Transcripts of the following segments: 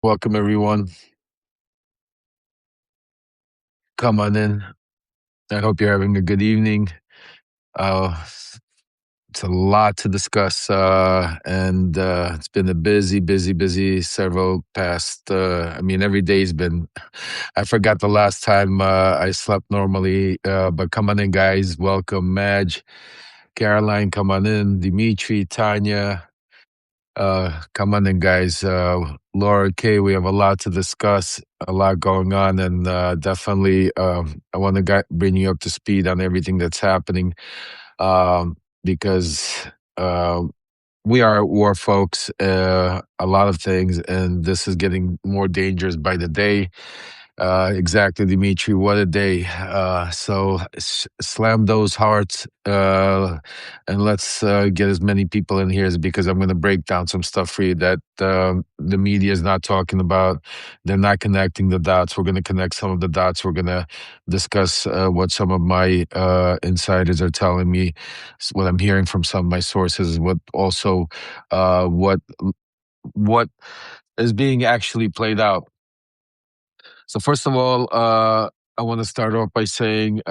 Welcome, everyone. Come on in. I hope you're having a good evening. Uh, it's a lot to discuss, and it's been a busy several past. I mean, every day's been. I forgot the last time I slept normally, but come on in, guys. Welcome, Madge, Caroline. Come on in, Dimitri, Tanya. Come on in, guys. Laura K, we have a lot to discuss, a lot going on, and definitely I want to bring you up to speed on everything that's happening because uh, we are at war, folks. A lot of things, and this is getting more dangerous by the day. Exactly, Dimitri. What a day. So slam those hearts and let's get as many people in here because I'm going to break down some stuff for you that the media is not talking about. They're not connecting the dots. We're going to connect some of the dots. We're going to discuss what some of my insiders are telling me, what I'm hearing from some of my sources, what also what is being actually played out. So first of all, I want to start off by saying,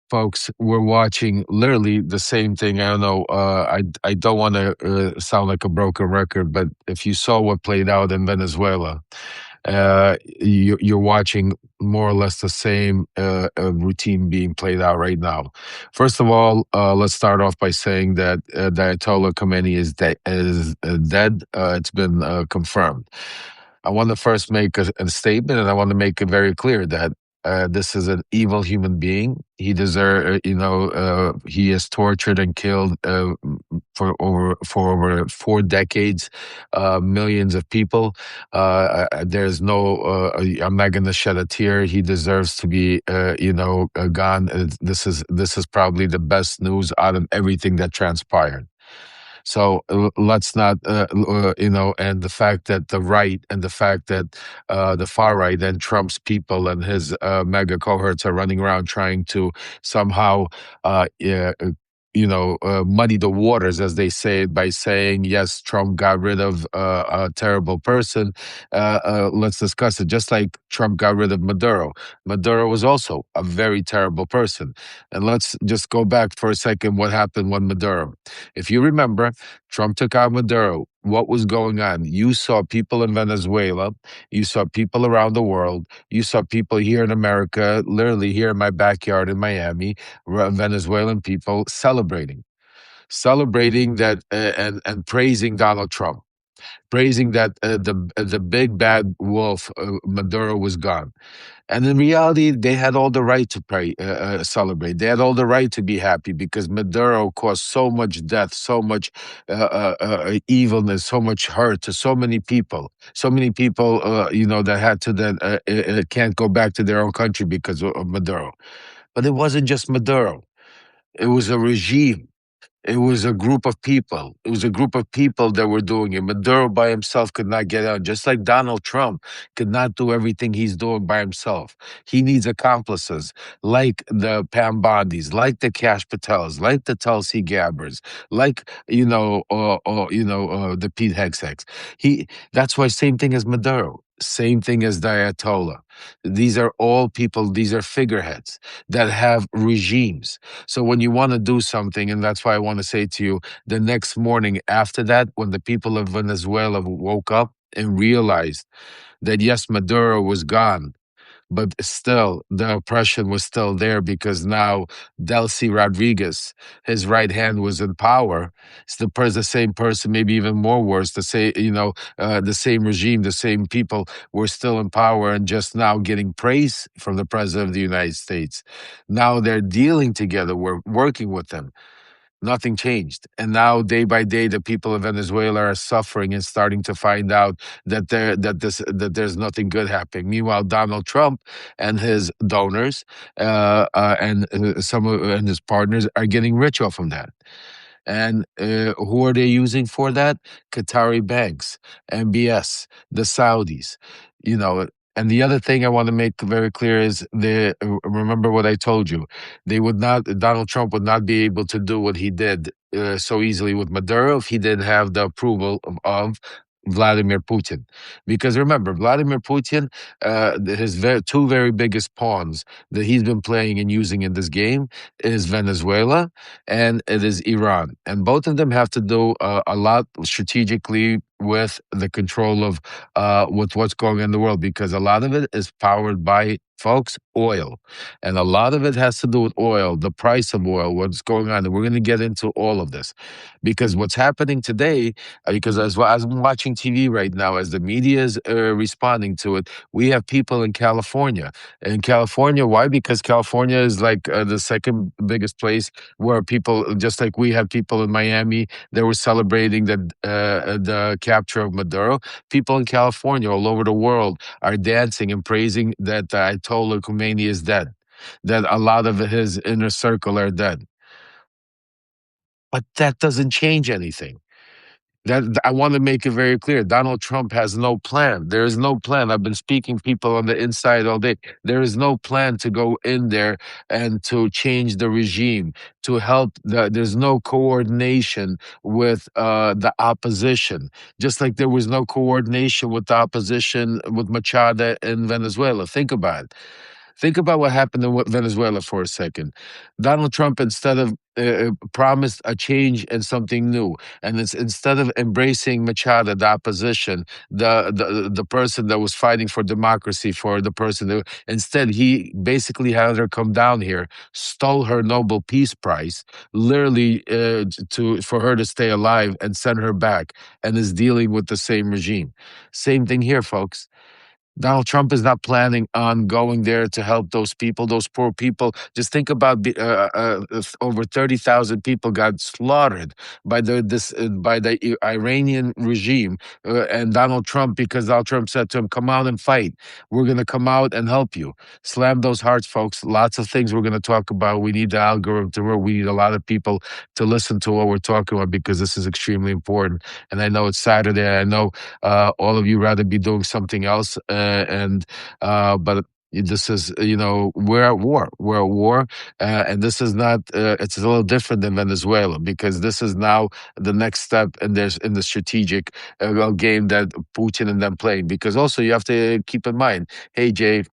folks, we're watching literally the same thing. I don't know. I don't want to sound like a broken record, but if you saw what played out in Venezuela, you're watching more or less the same routine being played out right now. First of all, let's start off by saying that the Ayatollah Khamenei is dead. It's been confirmed. I want to first make a statement, and I want to make it very clear that this is an evil human being. He is tortured and killed for over 4 decades, millions of people. There's no. I'm not going to shed a tear. He deserves to be, gone. This is probably the best news out of everything that transpired. So let's not, and the fact that the right and the fact that the far right and Trump's people and his mega cohorts are running around trying to somehow, muddy the waters, as they say, by saying, yes, Trump got rid of a terrible person. Let's discuss it. Just like Trump got rid of Maduro. Maduro was also a very terrible person. And let's just go back for a second what happened when Maduro. If you remember, Trump took out Maduro. What was going on? You saw people in Venezuela. You saw people around the world. You saw people here in America, literally here in my backyard in Miami, Venezuelan people celebrating that and praising Donald Trump, praising that the big bad wolf Maduro was gone. And in reality, they had all the right to celebrate. They had all the right to be happy because Maduro caused so much death, so much evilness, so much hurt to so many people. So many people, that had to then can't go back to their own country because of Maduro. But it wasn't just Maduro. It was a regime. It was a group of people. It was a group of people that were doing it. Maduro by himself could not get out, just like Donald Trump could not do everything he's doing by himself. He needs accomplices like the Pam Bondis, like the Cash Patels, like the Tulsi Gabbers, like the Pete Hegseths. That's why same thing as Maduro. Same thing as the Ayatollah. These are all people, these are figureheads that have regimes. So when you want to do something, and that's why I want to say to you, the next morning after that, when the people of Venezuela woke up and realized that yes, Maduro was gone, but still the oppression was still there because now Delcy Rodriguez, his right hand, was in power. It's the same person, maybe even more worse. The same regime, the same people were still in power and just now getting praise from the president of the United States. Now they're dealing together. We're working with them. Nothing changed. And now, day by day, the people of Venezuela are suffering and starting to find out that there's nothing good happening. Meanwhile, Donald Trump and his donors and his partners are getting rich off of that. And who are they using for that? Qatari banks, MBS, the Saudis. You know, and the other thing I want to make very clear is remember what I told you. Donald Trump would not be able to do what he did so easily with Maduro if he didn't have the approval of Vladimir Putin. Because remember, Vladimir Putin, two very biggest pawns that he's been playing and using in this game is Venezuela and it is Iran. And both of them have to do a lot strategically with the control of with what's going on in the world, because a lot of it is powered by, folks, oil. And a lot of it has to do with oil, the price of oil, what's going on. And we're going to get into all of this because what's happening today, because as well as I'm watching TV right now, as the media is responding to it, we have people in California. In California, why? Because California is like the second biggest place where people, just like we have people in Miami, they were celebrating the capture of Maduro. People in California, all over the world, are dancing and praising that Ayatollah Khamenei is dead, that a lot of his inner circle are dead. But that doesn't change anything. I want to make it very clear. Donald Trump has no plan. There is no plan. I've been speaking to people on the inside all day. There is no plan to go in there and to change the regime, to help. There's no coordination with the opposition, just like there was no coordination with the opposition with Machado in Venezuela. Think about it. Think about what happened in Venezuela for a second. Donald Trump, instead of promised a change and something new, and instead of embracing Machado, the opposition, the person that was fighting for democracy, for the person that, instead he basically had her come down here, stole her Nobel Peace Prize, literally to for her to stay alive, and sent her back, and is dealing with the same regime. Same thing here, folks. Donald Trump is not planning on going there to help those people, those poor people. Just think about over 30,000 people got slaughtered by the Iranian regime, and Donald Trump, because Donald Trump said to him, "Come out and fight. We're going to come out and help you." Slam those hearts, folks. Lots of things we're going to talk about. We need the algorithm to work. We need a lot of people to listen to what we're talking about, because this is extremely important. And I know it's Saturday. I know all of you rather be doing something else, but this is, we're at war. We're at war, and this is not. It's a little different than Venezuela, because this is now the next step in the strategic game that Putin and them playing. Because also you have to keep in mind, hey Jay,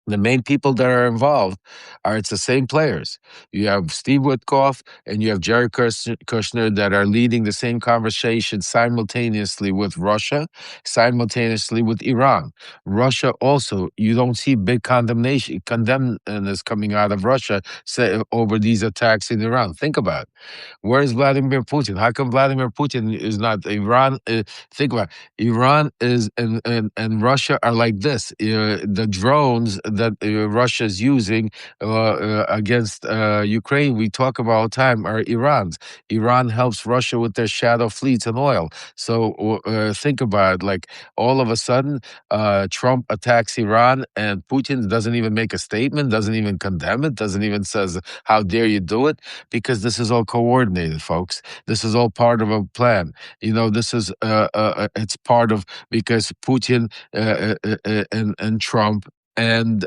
the main people that are involved it's the same players. You have Steve Witkoff and you have Jared Kushner that are leading the same conversation simultaneously with Russia, simultaneously with Iran. Russia also, you don't see big condemnness coming out of Russia over these attacks in Iran. Think about it. Where is Vladimir Putin? How come Vladimir Putin is not Iran? Think about it. Iran is and Russia are like this. The drones that Russia is using against Ukraine, we talk about all the time, are Iran's. Iran helps Russia with their shadow fleets and oil. So think about it. Like all of a sudden, Trump attacks Iran, and Putin doesn't even make a statement, doesn't even condemn it, doesn't even says, "How dare you do it?" Because this is all coordinated, folks. This is all part of a plan. This is it's part of, because Putin and Trump and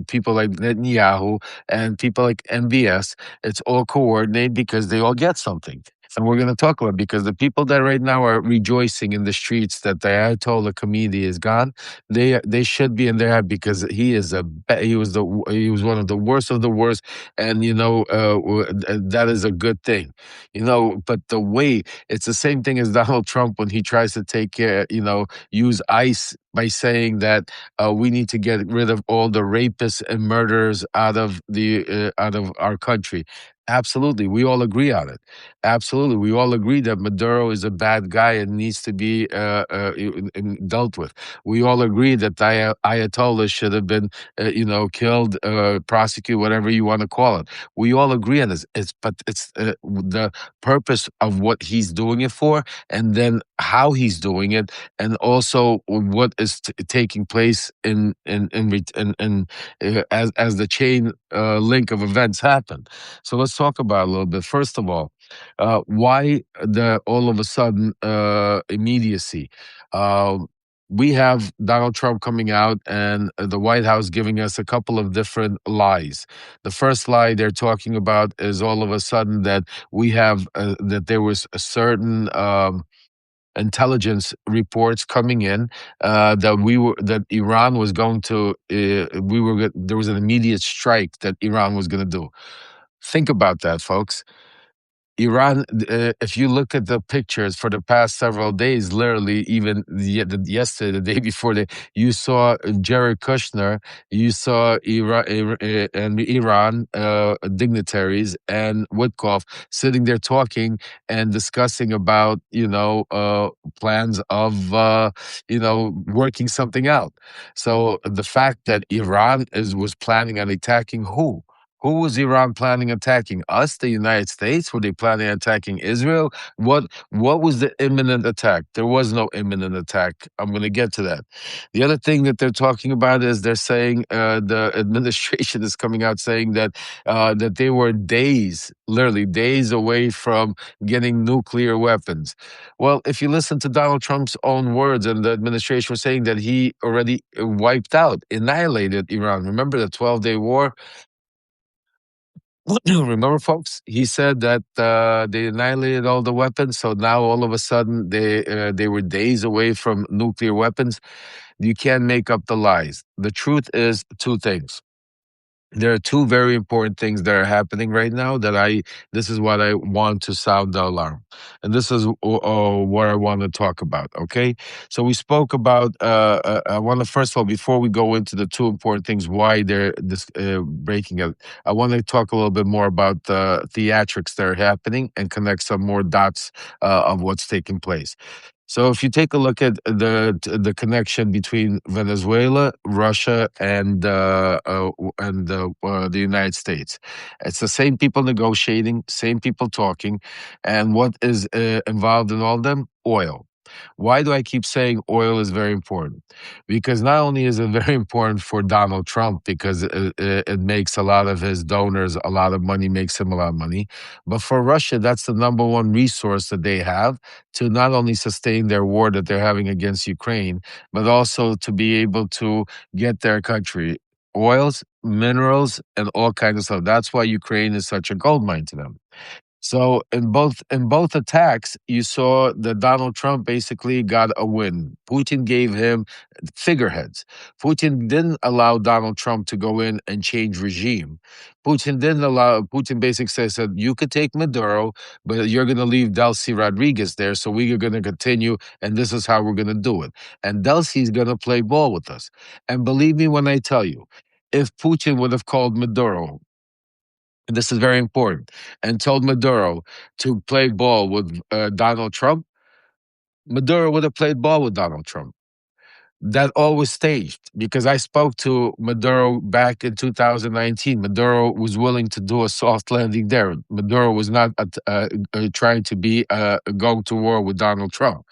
people like Netanyahu and people like MBS, it's all coordinated because they all get something. And we're going to talk about it, because the people that right now are rejoicing in the streets that the Ayatollah Khamenei is gone, they should be in their head, because he was one of the worst of the worst, and that is a good thing, But the way, it's the same thing as Donald Trump when he tries to take care, use ICE by saying that we need to get rid of all the rapists and murderers out of our country. Absolutely, we all agree on it. Absolutely, we all agree that Maduro is a bad guy and needs to be dealt with. We all agree that the Ayatollah should have been, killed, prosecuted, whatever you want to call it. We all agree on this. It's the purpose of what he's doing it for, and then how he's doing it, and also what is taking place as the chain link of events happen. So let's talk about it a little bit. First of all, why the all of a sudden immediacy? Uh, we have Donald Trump coming out and the White House giving us a couple of different lies. The first lie they're talking about is all of a sudden that we have that there was a certain intelligence reports coming in that Iran was going to there was an immediate strike that Iran was going to do. Think about that, folks. Iran, if you look at the pictures for the past several days, literally even yesterday, the day before, you saw Jared Kushner, you saw Iran dignitaries and Witkoff sitting there talking and discussing about, plans of, working something out. So the fact that Iran was planning on attacking who? Who was Iran planning attacking? Us, the United States? Were they planning on attacking Israel? What was the imminent attack? There was no imminent attack. I'm going to get to that. The other thing that they're talking about is they're saying the administration is coming out saying that they were days, literally days away from getting nuclear weapons. Well, if you listen to Donald Trump's own words, and the administration was saying that he already wiped out, annihilated Iran. Remember the 12-day war? Remember, folks, he said that they annihilated all the weapons. So now all of a sudden they were days away from nuclear weapons. You can't make up the lies. The truth is two things. There are two very important things that are happening right now this is what I want to sound the alarm. And this is what I want to talk about, okay? So we spoke about, I want to, first of all, before we go into the two important things, why they're breaking it, I want to talk a little bit more about the theatrics that are happening and connect some more dots of what's taking place. So if you take a look at the connection between Venezuela, Russia, and the United States, it's the same people negotiating, same people talking, and what is involved in all of them? Oil. Why do I keep saying oil is very important? Because not only is it very important for Donald Trump, because it makes a lot of his donors a lot of money, makes him a lot of money, but for Russia, that's the number one resource that they have to not only sustain their war that they're having against Ukraine, but also to be able to get their country oils, minerals, and all kinds of stuff. That's why Ukraine is such a gold mine to them. So in both attacks, you saw that Donald Trump basically got a win. Putin gave him figureheads. Putin didn't allow Donald Trump to go in and change regime. Putin basically said, you could take Maduro, but you're going to leave Delcy Rodriguez there. So we are going to continue, and this is how we're going to do it. And Delcy's going to play ball with us. And believe me when I tell you, if Putin would have called Maduro, and this is very important, and told Maduro to play ball with Donald Trump, Maduro would have played ball with Donald Trump. That all was staged because I spoke to Maduro back in 2019. Maduro was willing to do a soft landing there. Maduro was not trying to be going to war with Donald Trump.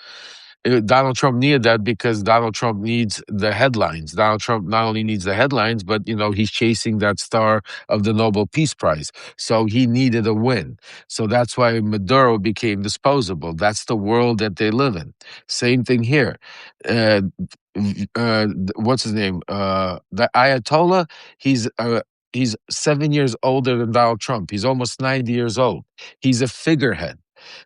Donald Trump needed that because Donald Trump needs the headlines. Donald Trump not only needs the headlines, but he's chasing that star of the Nobel Peace Prize. So he needed a win. So that's why Maduro became disposable. That's the world that they live in. Same thing here. Uh, what's his name? The Ayatollah. He's 7 years older than Donald Trump. He's almost 90 years old. He's a figurehead.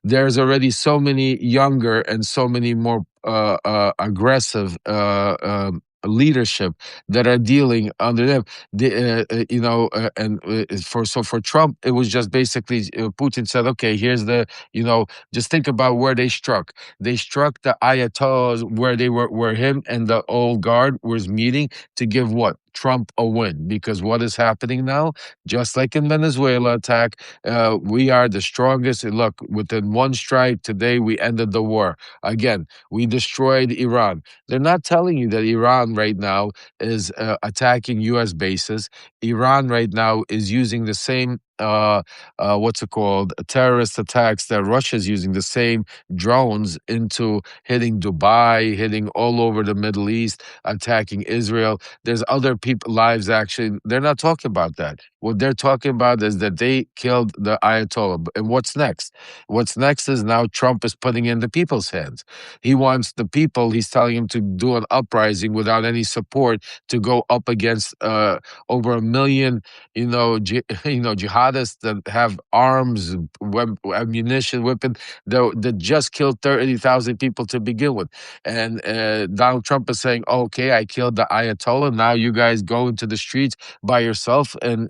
There's already so many younger and so many more aggressive leadership that are dealing under them. For Trump, it was just basically Putin said, okay, here's just think about where they struck. They struck the Ayatollahs where they where him and the old guard was meeting to give what? Trump a win, because what is happening now, just like in Venezuela attack, we are the strongest. Look, within one strike today, we ended the war. Again, we destroyed Iran. They're not telling you that Iran right now is attacking U.S. bases. Iran right now is using the same, what's it called, terrorist attacks that Russia's using, the same drones into hitting Dubai, hitting all over the Middle East, attacking Israel. There's other people lives actually. They're not talking about that. What they're talking about is that they killed the Ayatollah. And what's next? What's next is now Trump is putting in the people's hands. He wants the people. He's telling them to do an uprising without any support to go up against over 1 million, jihadists jihadists that have arms, ammunition, weapon that just killed 30,000 people to begin with. And Donald Trump is saying, "Okay, I killed the Ayatollah. Now you guys go into the streets by yourself and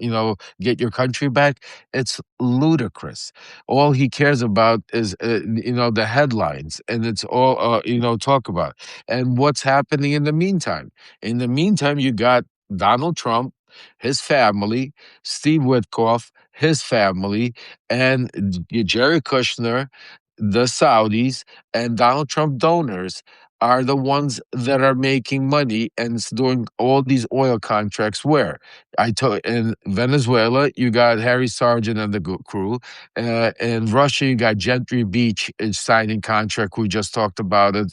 get your country back." It's ludicrous. All he cares about is the headlines, and it's all talk about. And what's happening in the meantime? In the meantime, you got Donald Trump, his family, Steve Witkoff, his family, and Jerry Kushner, the Saudis, and Donald Trump donors are the ones that are making money and doing all these oil contracts. Where I told in Venezuela, you got Harry Sargent and the crew. In Russia, you got Gentry Beach signing contract. We just talked about it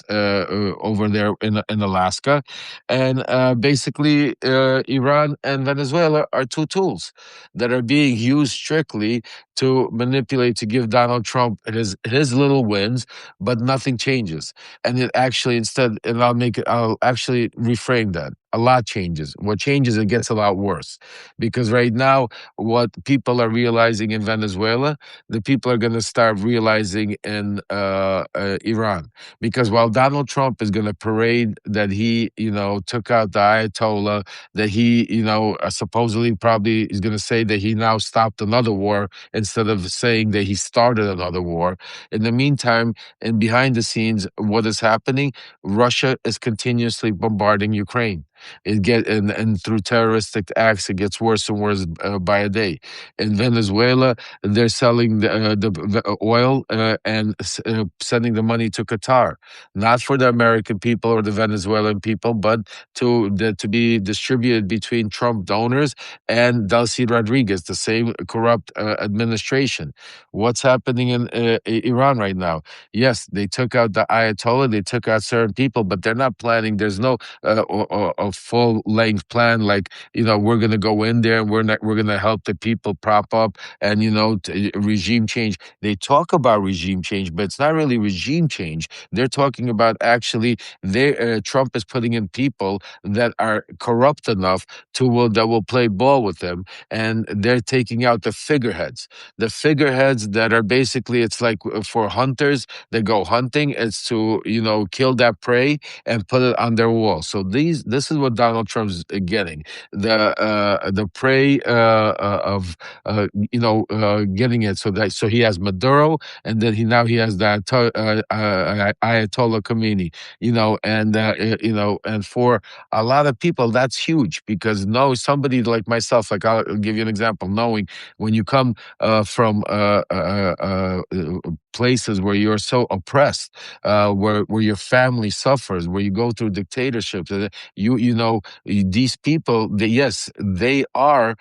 over there in Alaska, and basically, Iran and Venezuela are two tools that are being used strictly to manipulate to give Donald Trump his little wins, but nothing changes. And it actually instead, and I'll actually reframe that. A lot changes. What changes, it gets a lot worse. Because right now, what people are realizing in Venezuela, the people are going to start realizing in Iran. Because while Donald Trump is going to parade that he, took out the Ayatollah, that he, supposedly probably is going to say that he now stopped another war instead of saying that he started another war. In the meantime, and behind the scenes, what is happening? Russia is continuously bombarding Ukraine. And through terroristic acts, it gets worse and worse by a day. In Venezuela, they're selling the oil and sending the money to Qatar, not for the American people or the Venezuelan people, but to be distributed between Trump donors and Delcy Rodriguez, the same corrupt administration. What's happening in Iran right now? Yes, they took out the Ayatollah, they took out certain people, but they're not planning. There's no a full length plan like we're going to go in there and we're going to help the people prop up and regime change. They talk about regime change, but it's not really regime change. They're talking about actually Trump is putting in people that are corrupt enough that will play ball with them, and they're taking out the figureheads. The figureheads that are basically, it's like for hunters that go hunting, it's to kill that prey and put it on their wall. So this is what Donald Trump's getting, the prey of getting it. So he has Maduro, and then he has that Ayatollah Khamenei, and for a lot of people that's huge, because somebody like myself, like I'll give you an example, knowing when you come from places where you're so oppressed, where your family suffers, where you go through dictatorships, these people, yes, they are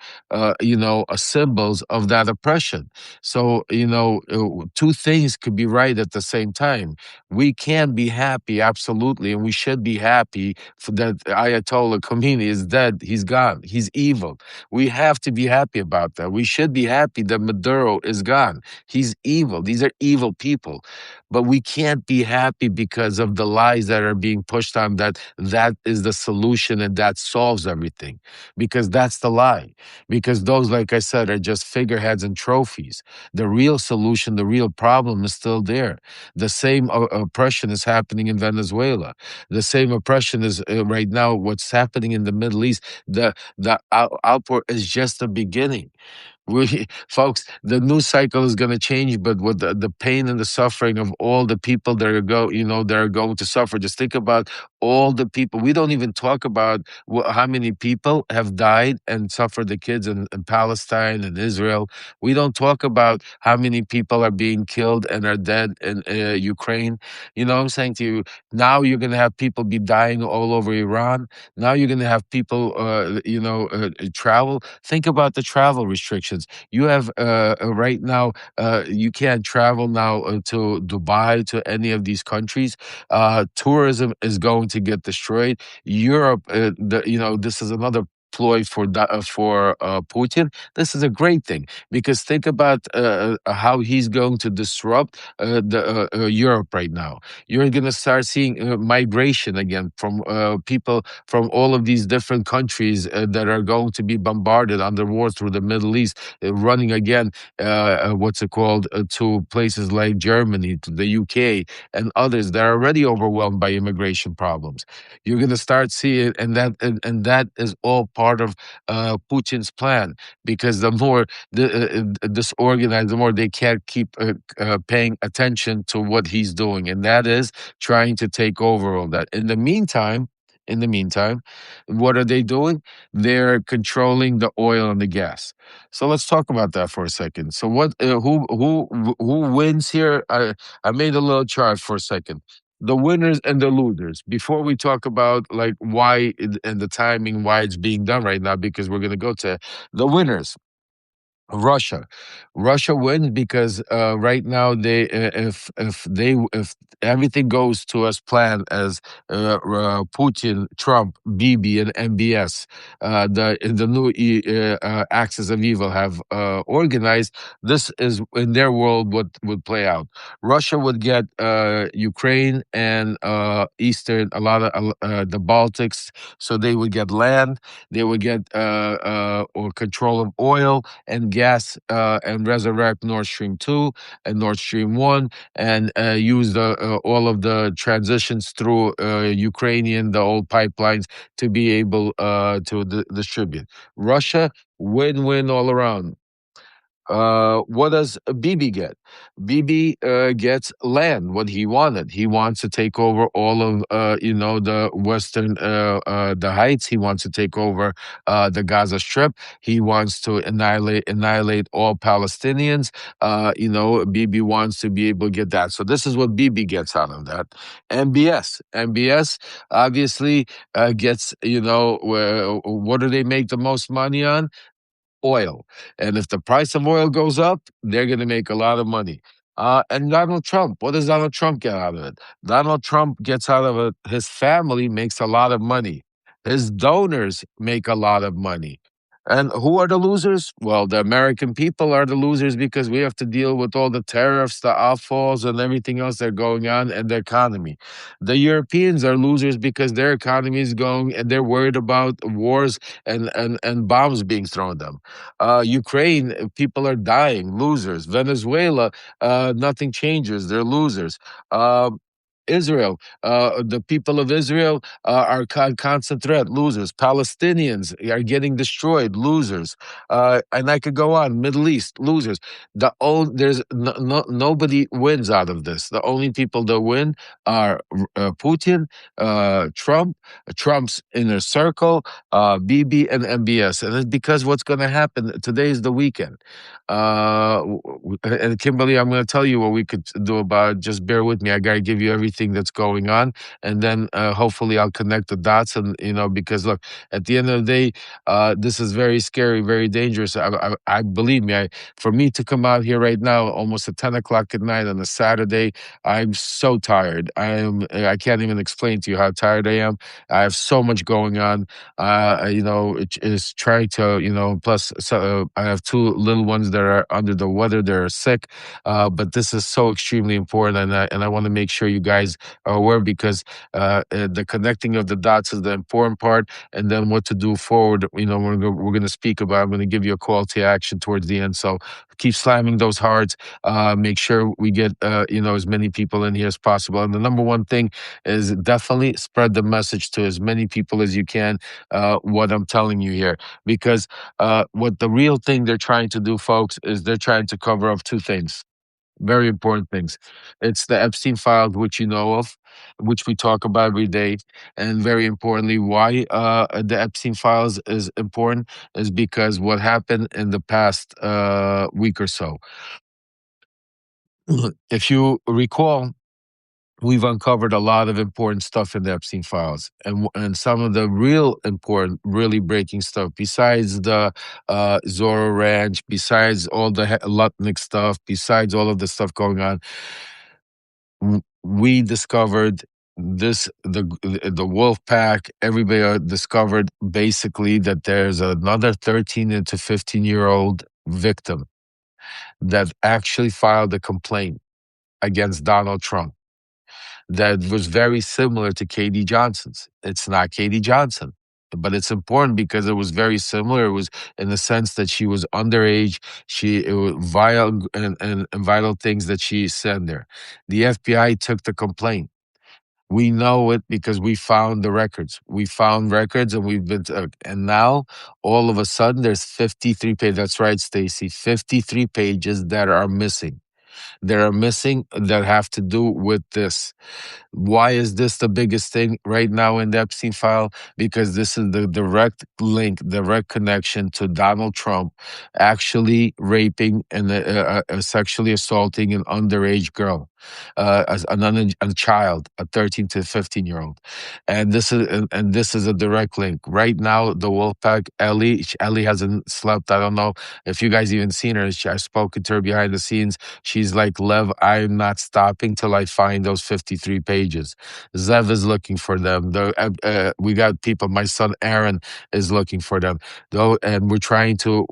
symbols of that oppression. So two things could be right at the same time. We can be happy, absolutely, and we should be happy that Ayatollah Khomeini is dead. He's gone. He's evil. We have to be happy about that. We should be happy that Maduro is gone. He's evil. These are evil people. But we can't be happy because of the lies that are being pushed on that is the solution and that solves everything. Because that's the lie. Because those, like I said, are just figureheads and trophies. The real solution, the real problem is still there. The same oppression is happening in Venezuela. The same oppression is right now what's happening in the Middle East. The outpour is just the beginning. Folks, the news cycle is going to change, but with the pain and the suffering of all the people that are going to suffer. Just think about all the people. We don't even talk about how many people have died and suffered, the kids in Palestine and Israel. We don't talk about how many people are being killed and are dead in Ukraine. You know what I'm saying to you? Now you're going to have people be dying all over Iran. Now you're going to have people, travel. Think about the travel restrictions. You have right now, you can't travel now to Dubai, to any of these countries. Tourism is going to get destroyed. Europe, this is another ploy for Putin, this is a great thing, because think about how he's going to disrupt the Europe right now. You're going to start seeing migration again from people from all of these different countries that are going to be bombarded under war through the Middle East, running again, what's it called, to places like Germany, to the UK, and others that are already overwhelmed by immigration problems. You're going to start seeing, and that is all part of Putin's plan, because the more disorganized, the more they can't keep paying attention to what he's doing, and that is trying to take over all that. In the meantime, what are they doing? They're controlling the oil and the gas. So let's talk about that for a second. So what? Who wins here? I made a little chart for a second. The winners and the losers. Before we talk about like why and the timing, why it's being done right now, because we're going to go to the winners. Russia. Russia wins because right now if everything goes to as planned, as Putin, Trump, Bibi, and MBS, the new axis of evil have organized, this is in their world what would play out. Russia would get Ukraine and Eastern, a lot of the Baltics, so they would get land, they would get or control of oil and gas, and resurrect Nord Stream 2 and Nord Stream 1, and use all of the transitions through the old pipelines, to be able to distribute. Russia, win-win all around. What does Bibi get? Bibi gets land, what he wanted. He wants to take over all of, the Western, the Heights. He wants to take over the Gaza Strip. He wants to annihilate all Palestinians. Bibi wants to be able to get that. So this is what Bibi gets out of that. MBS obviously gets, what do they make the most money on? Oil. And if the price of oil goes up, they're going to make a lot of money. And Donald Trump, what does Donald Trump get out of it? Donald Trump gets out of it, his family makes a lot of money. His donors make a lot of money. And who are the losers? Well, the American people are the losers, because we have to deal with all the tariffs, the outfalls, and everything else that are going on, and the economy. The Europeans are losers because their economy is going, and they're worried about wars and bombs being thrown at them. Ukraine, people are dying, losers. Venezuela, nothing changes, they're losers. Israel, the people of Israel are constant threat, losers. Palestinians are getting destroyed, losers. And I could go on. Middle East, losers. There's nobody wins out of this. The only people that win are Putin, Trump, Trump's inner circle, Bibi, and MBS. And it's because what's going to happen today is the weekend. And Kimberly, I'm going to tell you what we could do about it. Just bear with me. I got to give you everything that's going on, and then hopefully I'll connect the dots. And because look, at the end of the day, this is very scary, very dangerous. I believe me. For me to come out here right now, almost at 10 o'clock at night on a Saturday, I'm so tired. I can't even explain to you how tired I am. I have so much going on. It is trying to, plus I have two little ones that are under the weather, they're sick. But this is so extremely important, and I want to make sure you guys are aware, because the connecting of the dots is the important part, and then what to do forward. We're going to speak about. I'm going to give you a call to action towards the end. So keep slamming those hearts. Make sure we get as many people in here as possible. And the number one thing is definitely spread the message to as many people as you can. What I'm telling you here, because what the real thing they're trying to do, folks, is they're trying to cover up two things, very important things. It's the Epstein files, which you know of, which we talk about every day, and very importantly, why the Epstein files is important is because what happened in the past week or so. If you recall, we've uncovered a lot of important stuff in the Epstein files, and some of the real important, really breaking stuff. Besides the Zorro Ranch, besides all the Lutnick stuff, besides all of the stuff going on, we discovered the Wolfpack, everybody discovered basically that there's another 13 to 15-year-old victim that actually filed a complaint against Donald Trump that was very similar to Katie Johnson's. It's not Katie Johnson, but it's important because it was very similar. It was in the sense that she was underage. It was vile and vital things that she said there. The FBI took the complaint. We know it because we found the records. We found records, and we've been, and now all of a sudden there's 53 pages. That's right, Stacy. 53 pages that are missing. That are missing that have to do with this. Why is this the biggest thing right now in the Epstein file? Because this is the direct link, direct connection to Donald Trump actually raping and sexually assaulting an underage girl, a child, a 13 to 15-year-old, and this is a direct link. Right now, the Wolfpack, Ellie hasn't slept. I don't know if you guys even seen her. I've spoken to her behind the scenes. She's like, Lev, I'm not stopping till I find those 53 pages. Zev is looking for them. We got people. My son Aaron is looking for them. Though, and we're trying to,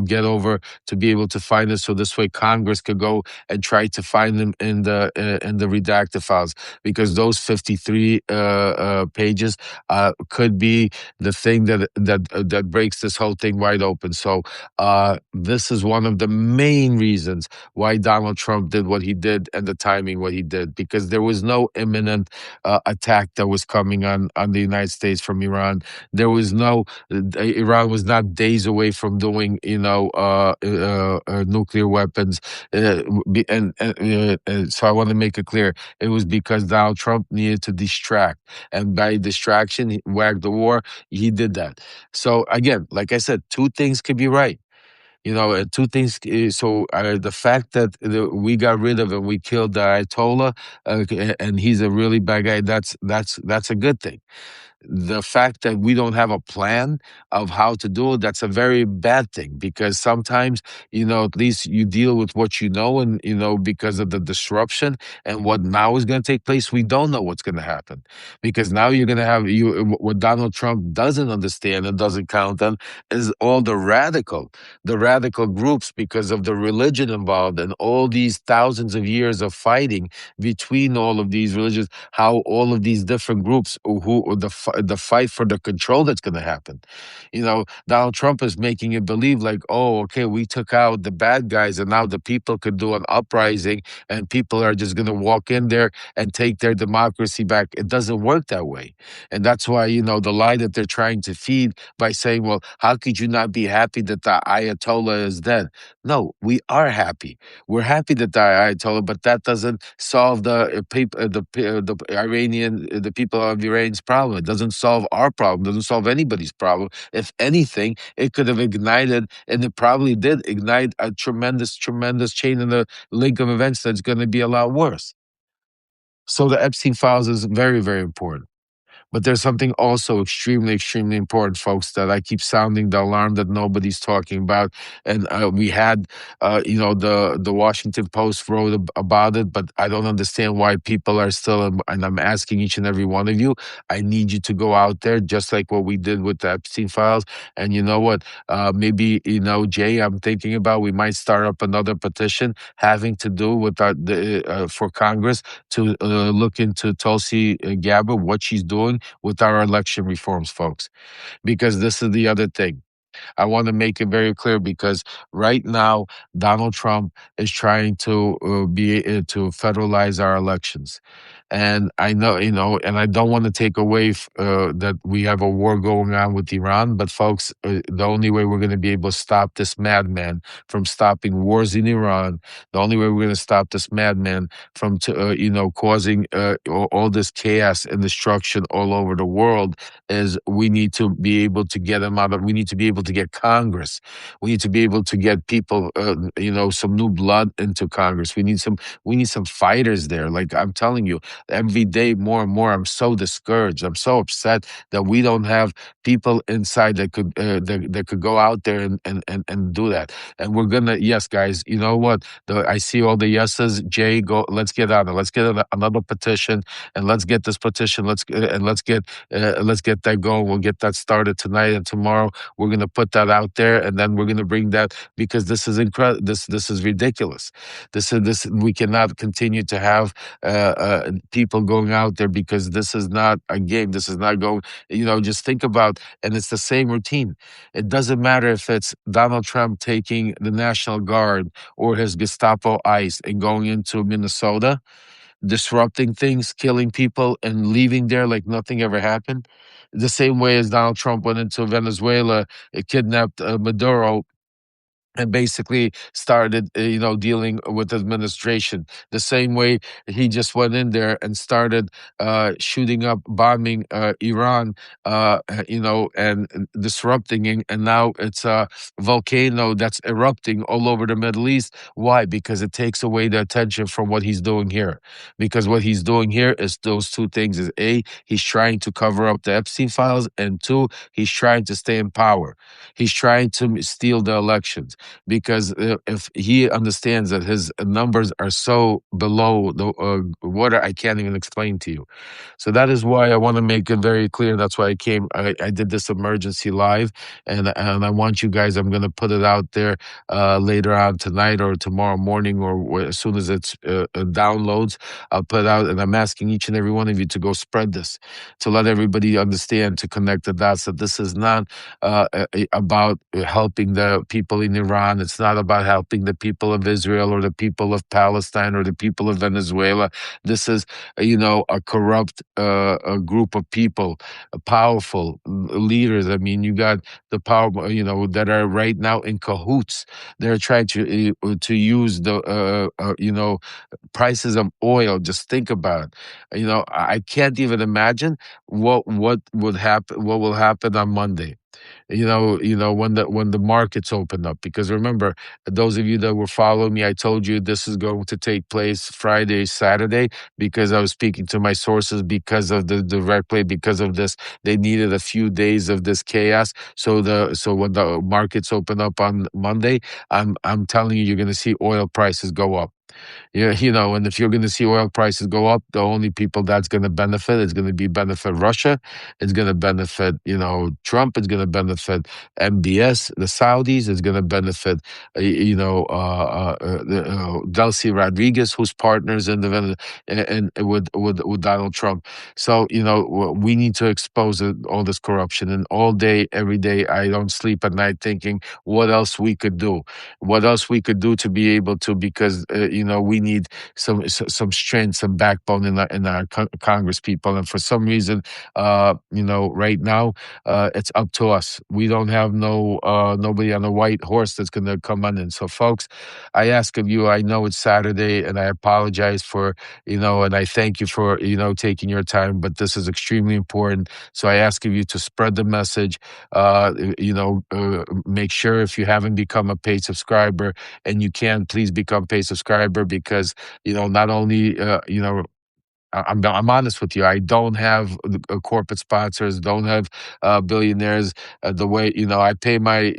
get over to be able to find it, so this way Congress could go and try to find them in the redacted files, because those 53 pages could be the thing that breaks this whole thing wide open. So this is one of the main reasons why Donald Trump did what he did, and the timing what he did, because there was no imminent attack that was coming on the United States from Iran. There was no Iran was not days away from doing nuclear weapons, so I want to make it clear, it was because Donald Trump needed to distract, and by distraction, wag the war, he did that. So again, like I said, two things could be right. Two things. The fact that we got rid of and we killed the Ayatollah, and he's a really bad guy. That's a good thing. The fact that we don't have a plan of how to do it, that's a very bad thing, because sometimes, at least you deal with what you know, and, because of the disruption and what now is going to take place, we don't know what's going to happen, because now you're going to have what Donald Trump doesn't understand and doesn't count on is all the radical groups, because of the religion involved and all these thousands of years of fighting between all of these religions, how all of these different groups the fight for the control that's going to happen. Donald Trump is making it believe like, oh, okay, we took out the bad guys and now the people could do an uprising and people are just going to walk in there and take their democracy back. It doesn't work that way. And that's why, the lie that they're trying to feed by saying, well, how could you not be happy that the Ayatollah is dead? No, we are happy. We're happy that the Ayatollah, but that doesn't solve the Iranian, the people of Iran's problem. It doesn't solve our problem. Doesn't solve anybody's problem. If anything, it could have ignited, and it probably did ignite, a tremendous, tremendous chain in the link of events that's going to be a lot worse. So the Epstein files is very, very important. But there's something also extremely, extremely important, folks, that I keep sounding the alarm that nobody's talking about. And we had, the Washington Post wrote about it, but I don't understand why people are still, and I'm asking each and every one of you, I need you to go out there, just like what we did with the Epstein files. And you know what? Maybe, Jay, I'm thinking about, we might start up another petition having to do with for Congress to look into Tulsi Gabbard, what she's doing with our election reforms, folks. Because this is the other thing. I want to make it very clear, because right now Donald Trump is trying to to federalize our elections, and I know, and I don't want to take away that we have a war going on with Iran, but folks, the only way we're going to be able to stop this madman from stopping wars in Iran, the only way we're going to stop this madman from causing all this chaos and destruction all over the world, is we need to be able to get him out of. We need to be able to get Congress. We need to be able to get people, some new blood into Congress. We need some fighters there. Like I'm telling you, every day more and more. I'm so discouraged. I'm so upset that we don't have people inside that could that could go out there and do that. And we're gonna, yes, guys. You know what? I see all the yeses. Jay, go. Let's get on it. Let's get another petition, and let's get this petition. Let's get that going. We'll get that started tonight and tomorrow. We're gonna put that out there, and then we're gonna bring that, because this is incredible. This is ridiculous. This we cannot continue to have people going out there, because this is not a game. This is not going. Just think about, and it's the same routine. It doesn't matter if it's Donald Trump taking the National Guard or his Gestapo ICE and going into Minnesota, disrupting things, killing people, and leaving there like nothing ever happened. The same way as Donald Trump went into Venezuela, kidnapped Maduro, and basically started, dealing with administration. The same way he just went in there and started shooting up, bombing Iran, and disrupting it. And now it's a volcano that's erupting all over the Middle East. Why? Because it takes away the attention from what he's doing here. Because what he's doing here is those two things: is A, he's trying to cover up the Epstein files, and two, he's trying to stay in power. He's trying to steal the elections, because if he understands that his numbers are so below the water, I can't even explain to you. So that is why I want to make it very clear. That's why I did this emergency live, and I want you guys. I'm going to put it out there later on tonight or tomorrow morning, or as soon as it's downloads. I'll put it out, and I'm asking each and every one of you to go spread this, to let everybody understand, to connect the dots, that this is not about helping the people in Iran. It's not about helping the people of Israel or the people of Palestine or the people of Venezuela. This is, a corrupt a group of people, powerful leaders. I mean, you got the power, that are right now in cahoots. They're trying to use the, prices of oil. Just think about it. I can't even imagine what would happen. What will happen on Monday, when the markets open up. Because remember, those of you that were following me, I told you this is going to take place Friday, Saturday, because I was speaking to my sources, because of the direct play, because of this. They needed a few days of this chaos. So when the markets open up on Monday, I'm telling you, you're going to see oil prices go up. Yeah, and if you're going to see oil prices go up, the only people that's going to benefit is going to benefit Russia. It's going to benefit, Trump. It's going to benefit MBS, the Saudis. It's going to benefit, Delcy Rodriguez, who's partners in and with Donald Trump. So, we need to expose all this corruption. And all day, every day, I don't sleep at night thinking what else we could do. What else we could do to be able to, because, we need some strength, some backbone in our Congress people. And for some reason, right now, it's up to us. We don't have nobody on a white horse that's going to come on in. So, folks, I ask of you. I know it's Saturday, and I apologize for, and I thank you for, taking your time. But this is extremely important. So I ask of you to spread the message. Make sure, if you haven't become a paid subscriber, and you can, please become paid subscriber, because not only I'm honest with you. I don't have corporate sponsors, don't have billionaires. The way I pay my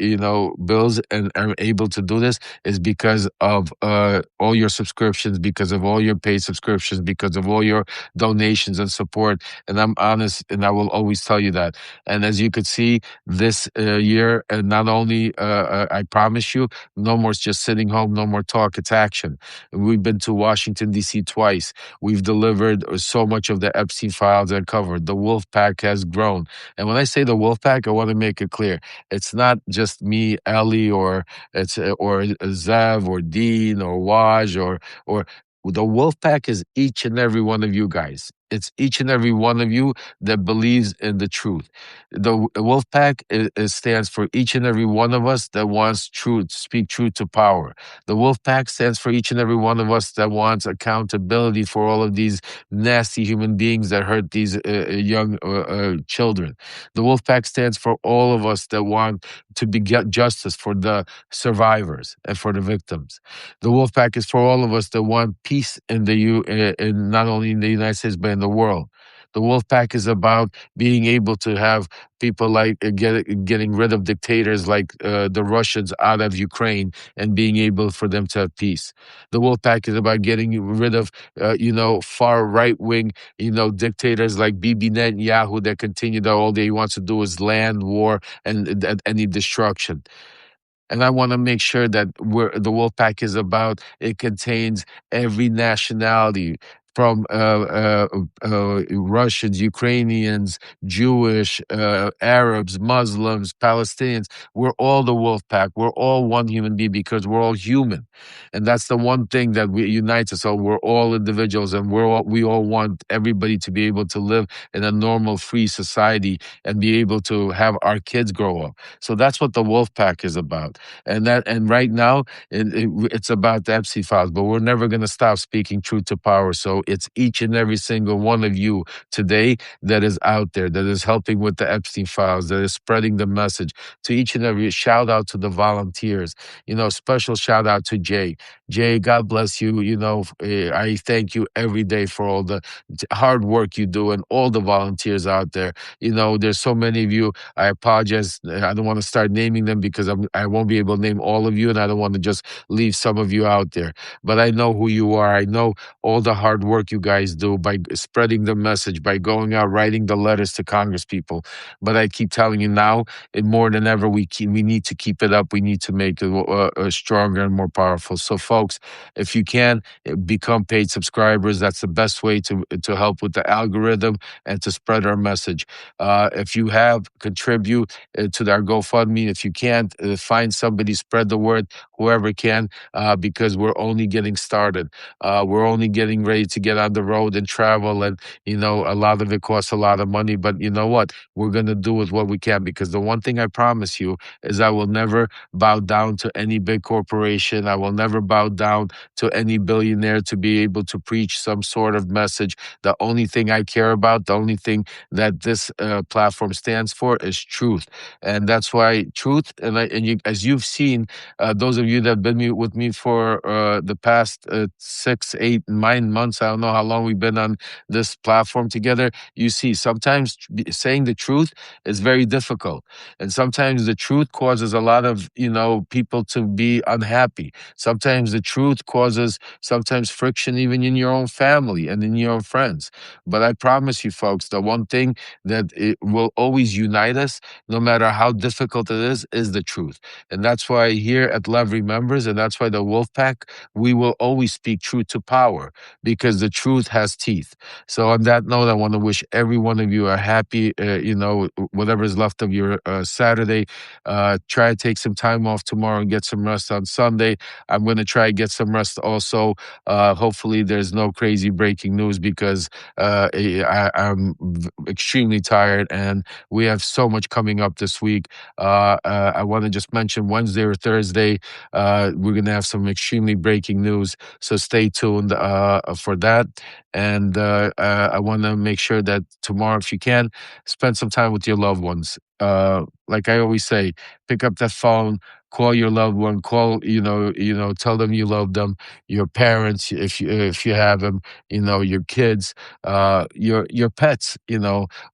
bills and am able to do this is because of all your subscriptions, because of all your paid subscriptions, because of all your donations and support. And I'm honest, and I will always tell you that. And as you could see this year, and not only I promise you, no more just sitting home, no more talk. It's action. We've been to Washington D.C. twice. We've delivered so much of the Epstein files uncovered. The Wolfpack has grown. And when I say the Wolfpack, I want to make it clear. It's not just me, Ellie, or Zev, or Dean, or Waj, or the Wolfpack is each and every one of you guys. It's each and every one of you that believes in the truth. The Wolfpack stands for each and every one of us that wants truth, speak truth to power. The Wolfpack stands for each and every one of us that wants accountability for all of these nasty human beings that hurt these young children. The Wolfpack stands for all of us that want to be get justice for the survivors and for the victims. The Wolfpack is for all of us that want peace in in not only in the United States but in the world. The Wolfpack is about being able to have people like getting rid of dictators like the Russians out of Ukraine and being able for them to have peace. The Wolfpack is about getting rid of far right wing dictators like Bibi Netanyahu that continue that all they wants to do is land war and any destruction. And I want to make sure that the Wolfpack is about, it contains every nationality from Russians, Ukrainians, Jewish, Arabs, Muslims, Palestinians. We're all the Wolfpack. We're all one human being because we're all human. And that's the one thing that unites us all. We're all individuals and we all want everybody to be able to live in a normal, free society and be able to have our kids grow up. So that's what the Wolfpack is about. And right now it's about the Epstein files, but we're never going to stop speaking truth to power. So it's each and every single one of you today that is out there, that is helping with the Epstein files, that is spreading the message. To each and every shout out to the volunteers, special shout out to Jay. Jay, God bless you. I thank you every day for all the hard work you do and all the volunteers out there. There's so many of you. I apologize. I don't want to start naming them because I won't be able to name all of you, and I don't want to just leave some of you out there. But I know who you are. I know all the hard work you guys do by spreading the message, by going out, writing the letters to Congress people. But I keep telling you now, more than ever, we need to keep it up. We need to make it stronger and more powerful. So, folks, if you can, become paid subscribers. That's the best way to help with the algorithm and to spread our message. If you have, contribute to our GoFundMe. If you can't, find somebody, spread the word, whoever can, because we're only getting started. We're only getting ready to get on the road and travel. And, a lot of it costs a lot of money. But you know what? We're going to do with what we can, because the one thing I promise you is I will never bow down to any big corporation. I will never bow down to any billionaire to be able to preach some sort of message. The only thing I care about, the only thing that this platform stands for is truth. And that's why truth, as you've seen, those of you that have been with me for the past 6, 8, 9 months, I don't know how long we've been on this platform together, you see sometimes saying the truth is very difficult. And sometimes the truth causes a lot of, people to be unhappy. Sometimes the truth causes sometimes friction even in your own family and in your own friends. But I promise you, folks, the one thing that it will always unite us, no matter how difficult it is the truth. And that's why here at Lev Remembers, and that's why the Wolfpack, we will always speak truth to power, because the truth has teeth. So on that note, I want to wish every one of you a happy, whatever is left of your Saturday. Try to take some time off tomorrow and get some rest on Sunday. I'm going to try to get some rest also. Hopefully there's no crazy breaking news, because I'm extremely tired and we have so much coming up this week. I want to just mention Wednesday or Thursday, we're going to have some extremely breaking news. So stay tuned for that. And I want to make sure that tomorrow, if you can, spend some time with your loved ones. Like I always say, pick up that phone, call your loved one, tell them you love them, your parents, if you have them, your kids, your pets,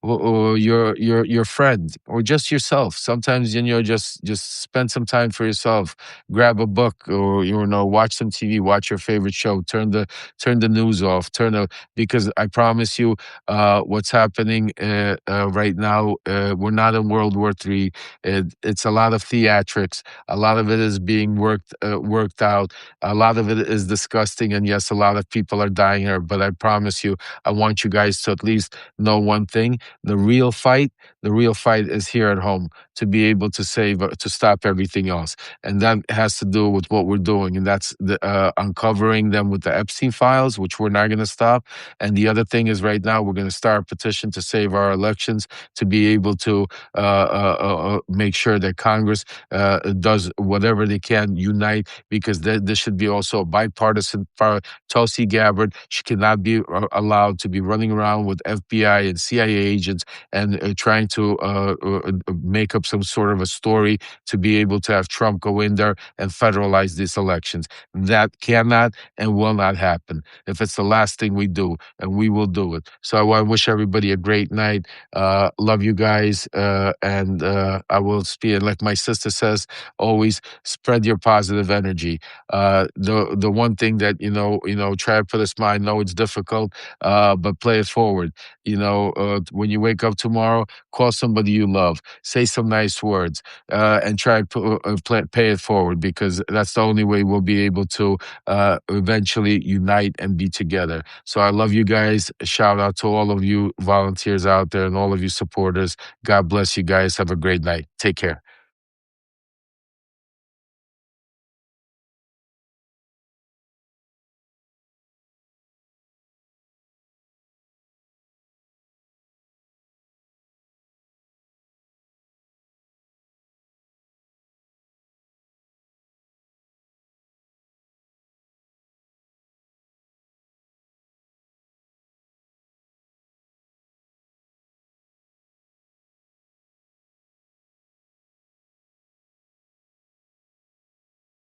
or your friend, or just yourself. Sometimes, just spend some time for yourself, grab a book, or, watch some TV, watch your favorite show, turn the news off, because I promise you, what's happening right now, we're not in World War III. It's a lot of theatrics. A lot of it is being worked out. A lot of it is disgusting, and yes, a lot of people are dying here. But I promise you, I want you guys to at least know one thing: the real fight is here at home to be able to save, to stop everything else, and that has to do with what we're doing, and that's uncovering them with the Epstein files, which we're not going to stop. And the other thing is, right now, we're going to start a petition to save our elections, to be able to make sure that Congress does whatever they can, unite, because this should be also a bipartisan. Tulsi Gabbard, she cannot be allowed to be running around with FBI and CIA agents and trying to make up some sort of a story to be able to have Trump go in there and federalize these elections. That cannot and will not happen. If it's the last thing we do, and we will do it. So I want to wish everybody a great night. Love you guys, and I will speak. Like my sister says, always spread your positive energy. The one thing that try to put a smile. I know it's difficult, but play it forward. When you wake up tomorrow, call somebody you love, say some nice words, and try to pay it forward, because that's the only way we'll be able to eventually unite and be together. So I love you guys. Shout out to all of you volunteers out there and all of you supporters. God bless you guys. Have a great night. Take care.